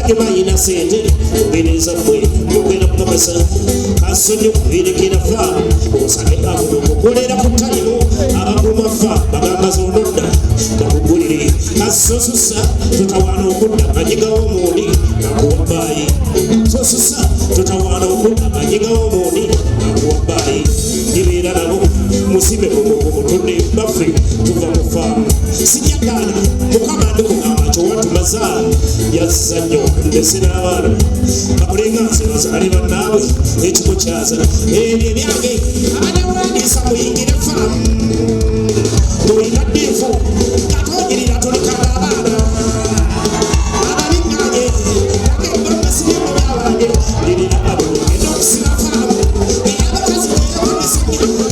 mayina sente kubereza mwe mugenda kupakasa kasonyo kuberekera fa osage amukolera ku tayimu abaguma fa bagamba zonodda bakugulire kasosusa tutawana okudda majigawo omundi nakuwabayi sosusa tutawana okudda majigawo omundi nakuwabayi nibeera nabo musibe omutudde baffe tuva mu faamu sijagana mukama ndikugamba kyowatumaza yazza nnyo ndese n'abaana bakulenganse bazaale bannaabwe ekigo kyaza ebyo ebyange abanewandiisa muyingire faamu tulina ddiifu katonyirira tulikanga abaana ababiŋŋanye agembamasibyemu byabange lirina abo genda okusira faamu eyabakazi beyakonesebya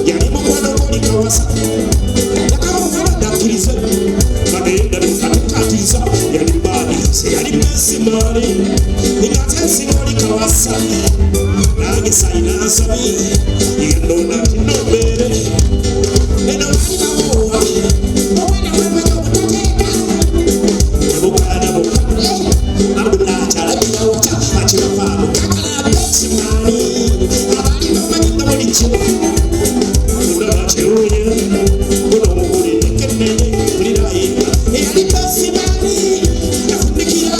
Yali mukwano guli kawasa. Yakaba mwana dakkirize. simari ingate simari kawasa nange sayina sabi yendona kinobere eno bawo obana wewe utateka bukana bukana abula chala biwata achira famo kakala simari abali bamanyi ndabuli chiwo ndaba chiruye uno muguli kenene uliraye eyali basimari yafunikira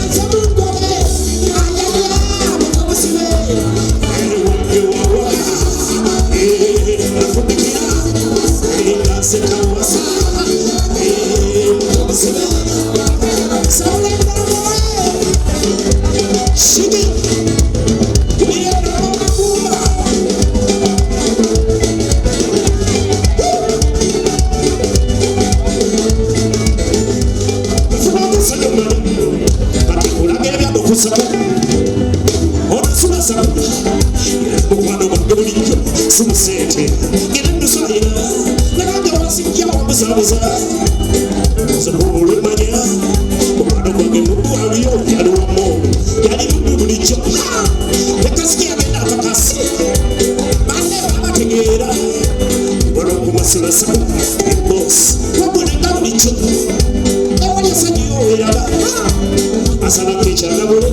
azamungobe ayagala mukabasibe yafunikira ingasekawasa mukabasibe saulendamoe shigi Sumusete ngenda sayina naganja wasikya wabuzabuza sabulu manya omwana gwange mugwaliyo yali wamu yali mudu bulijjo ekasiki yagenda akakasi banne babategeera wanokumasulasa ebosi wabulenga bulijjo ewali esanyiyo eraba asalako ekyagabule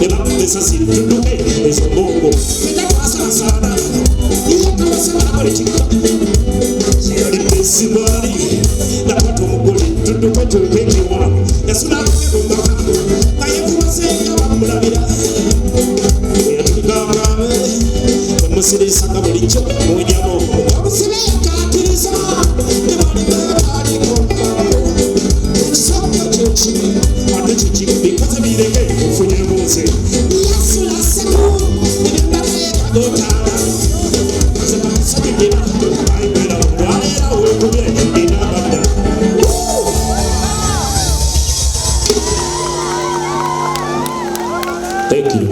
ne bamupesa siritudume ezobongo enakwasalasana yali besimari nakwata omugole tudukwetulukekimwa yasulakukebumaka kayekubasenga bamulabira yatugambabe omusirisanga bulijjo munyamo omusibe yakatiriza nebalibebaliko ekisoko kyekimi ate kiki bikaze bireke ofunye munsi yasulasemu ebimbateekagotala Thank you.